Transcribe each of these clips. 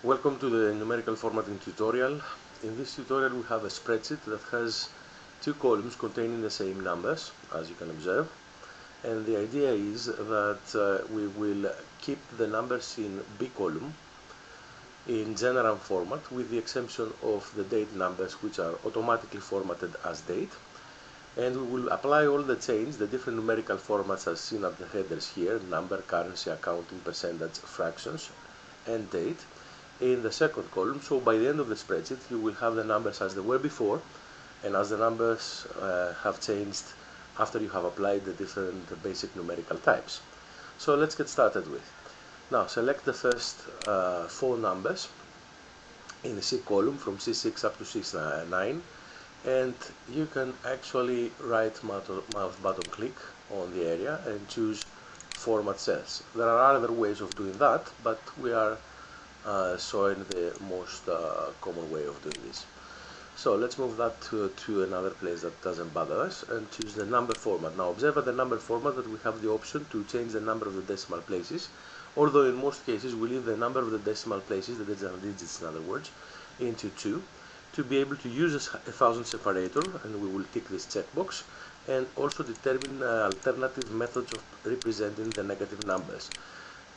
Welcome to the numerical formatting tutorial. In this tutorial we have a spreadsheet that has two columns containing the same numbers, as you can observe, and the idea is that we will keep the numbers in B column in general format with the exception of the date numbers, which are automatically formatted as date, and we will apply all the change, the different numerical formats as seen at the headers here: number, currency, accounting, percentage, fractions, and date in the second column. So by the end of the spreadsheet you will have the numbers as they were before, and as the numbers have changed after you have applied the different basic numerical types. So let's get started with. Now select the first four numbers in the C column from C6 up to C9, and you can actually right mouse button click on the area and choose format cells. There are other ways of doing that, but we are showing the most common way of doing this. So let's move that to another place that doesn't bother us and choose the number format. Now observe at the number format that we have the option to change the number of the decimal places, although in most cases we leave the number of the decimal places, the decimal digits in other words, into 2, to be able to use a 1000 separator, and we will tick this checkbox, and also determine alternative methods of representing the negative numbers.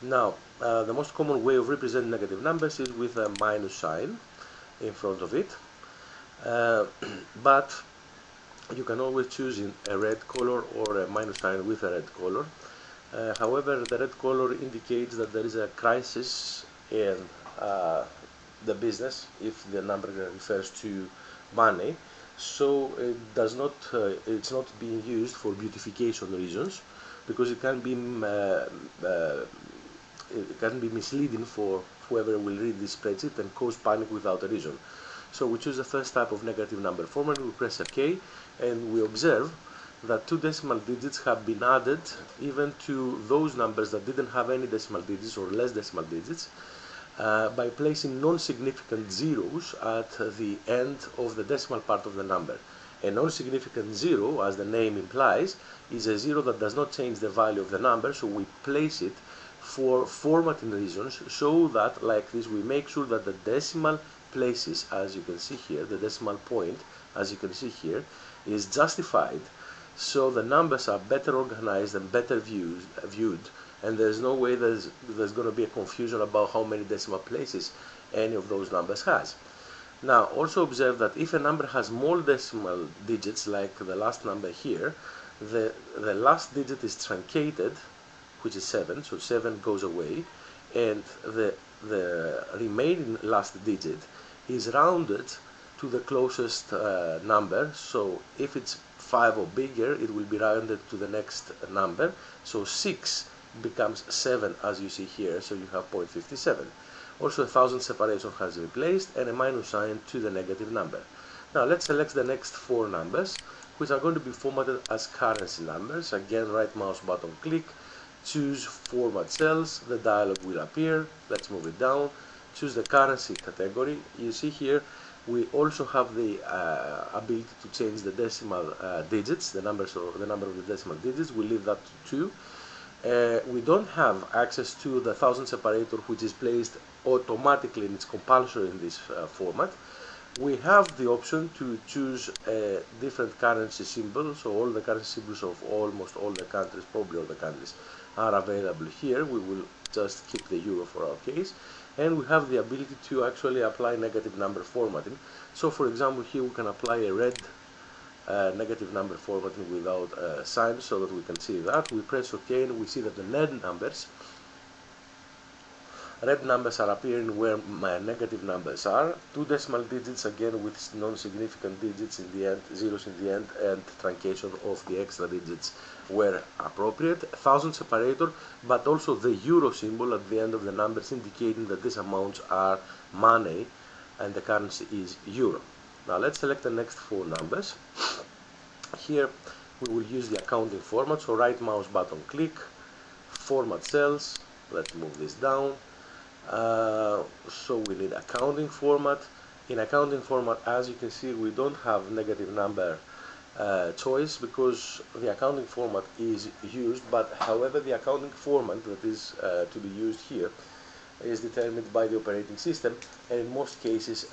Now, the most common way of representing negative numbers is with a minus sign in front of it, but you can always choose in a red color or a minus sign with a red color. However, the red color indicates that there is a crisis in the business if the number refers to money, so it's not being used for beautification reasons, because it can be misleading for whoever will read this spreadsheet and cause panic without a reason. So we choose the first type of negative number format, we press OK, and we observe that two decimal digits have been added even to those numbers that didn't have any decimal digits or less decimal digits by placing non-significant zeros at the end of the decimal part of the number. A non-significant zero, as the name implies, is a zero that does not change the value of the number, so we place it for formatting reasons, so that like this we make sure that the decimal places, as you can see here, the decimal point, as you can see here, is justified, so the numbers are better organized and better viewed, and there's no way there's going to be a confusion about how many decimal places any of those numbers has. Now also observe that if a number has more decimal digits, like the last number here, the last digit is truncated, which is 7, so 7 goes away, and the remaining last digit is rounded to the closest number. So if it's 5 or bigger, it will be rounded to the next number, so 6 becomes 7, as you see here, so you have 0.57. Also, a 1000 separation has replaced, and a minus sign to the negative number. Now let's select the next four numbers, which are going to be formatted as currency numbers. Again, right mouse button click, choose format cells, the dialog will appear. Let's move it down, choose the currency category. You see here we also have the ability to change the decimal digits, the number of the decimal digits. We leave that to 2. We don't have access to the 1000 separator, which is placed automatically, and it's compulsory in this format. We have the option to choose a different currency symbol, so all the currency symbols of almost all the countries, probably all the countries, are available here. We will just keep the euro for our case, and we have the ability to actually apply negative number formatting. So for example, here we can apply a red negative number formatting without a sign, so that we can see that. We press OK, and we see that the red numbers are appearing where my negative numbers are. Two decimal digits, again with non-significant digits in the end, zeros in the end, and truncation of the extra digits where appropriate. 1000 separator, but also the euro symbol at the end of the numbers, indicating that these amounts are money and the currency is euro. Now let's select the next four numbers. Here we will use the accounting format, so right mouse button click, format cells. Let's move this down. So we need accounting format. In accounting format, as you can see, we don't have negative number choice because the accounting format is used, but however the accounting format that is to be used here is determined by the operating system, and in most cases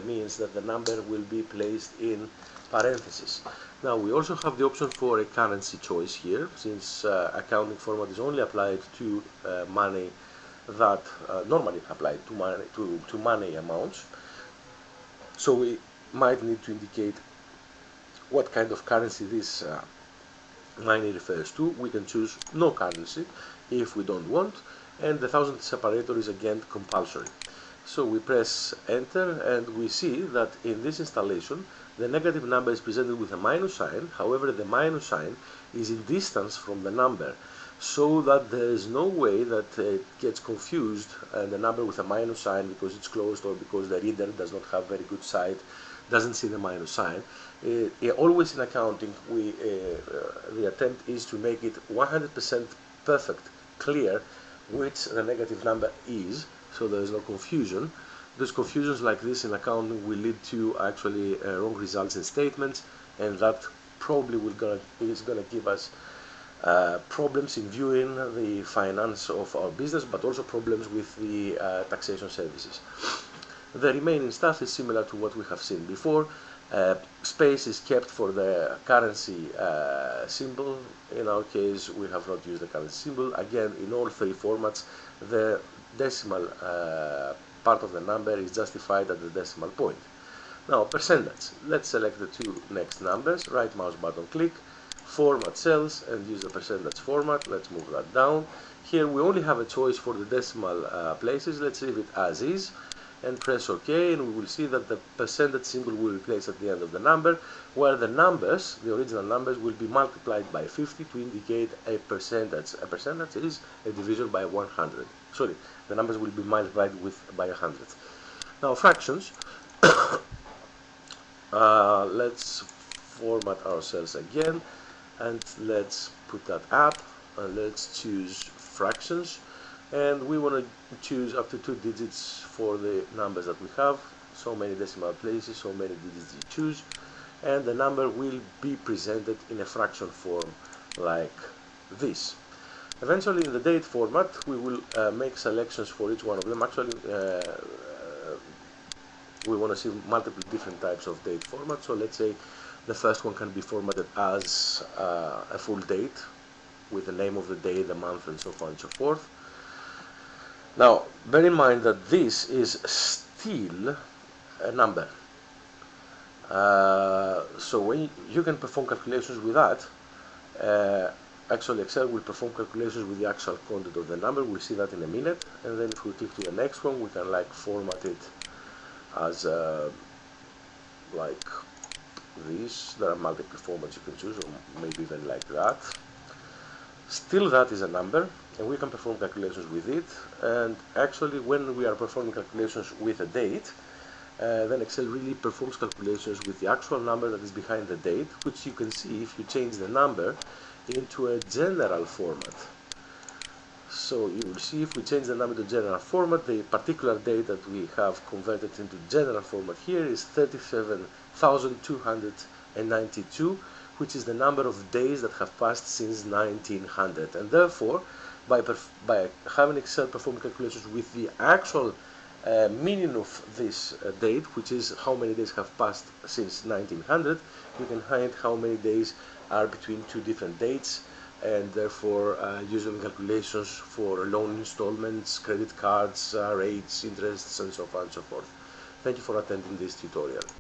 means that the number will be placed in parentheses. Now we also have the option for a currency choice here, since accounting format is only applied to money that normally applied to money amounts. So we might need to indicate what kind of currency this money refers to. We can choose no currency if we don't want, and the thousand separator is again compulsory. So we press enter and we see that in this installation the negative number is presented with a minus sign. However, the minus sign is in distance from the number, so that there is no way that it gets confused and the number with a minus sign, because it's closed or because the reader does not have very good sight, doesn't see the minus sign. Always in accounting, the attempt is to make it 100% perfect, clear which the negative number is, so there is no confusion. Those confusions like this in accounting will lead to actually wrong results in statements, and that probably is going to give us problems in viewing the finance of our business, but also problems with the taxation services. The remaining stuff is similar to what we have seen before. Space is kept for the currency symbol. In our case, we have not used the currency symbol. Again, in all three formats, the decimal part of the number is justified at the decimal point. Now, percentage. Let's select the two next numbers, right mouse button click, format cells, and use the percentage format. Let's move that down. Here we only have a choice for the decimal places. Let's leave it as is and press OK, and we will see that the percentage symbol will be placed at the end of the number, where the numbers, the original numbers, will be multiplied by 50 to indicate a percentage. A percentage is a division by 100. Sorry, the numbers will be multiplied by 100. Now fractions. Let's format our cells again, and let's put that up, and let's choose fractions. And we want to choose up to 2 digits for the numbers that we have. So many decimal places, so many digits you choose, and the number will be presented in a fraction form like this. Eventually, in the date format, we will make selections for each one of them. Actually, we want to see multiple different types of date format. So let's say the first one can be formatted as a full date with the name of the day, the month, and so on and so forth. Now, bear in mind that this is still a number. So when you can perform calculations with that, actually Excel will perform calculations with the actual content of the number. We'll see that in a minute. And then if we click to the next one, we can format it as like this. There are multiple formats you can choose, or maybe even like that. Still, that is a number, and we can perform calculations with it. And actually, when we are performing calculations with a date, then Excel really performs calculations with the actual number that is behind the date, which you can see if you change the number into a general format. So you will see if we change the number to general format, the particular date that we have converted into general format here is 37,292, which is the number of days that have passed since 1900. And therefore, by having Excel perform calculations with the actual meaning of this date, which is how many days have passed since 1900, you can find how many days are between two different dates, and therefore using calculations for loan installments, credit cards, rates, interests, and so on and so forth. Thank you for attending this tutorial.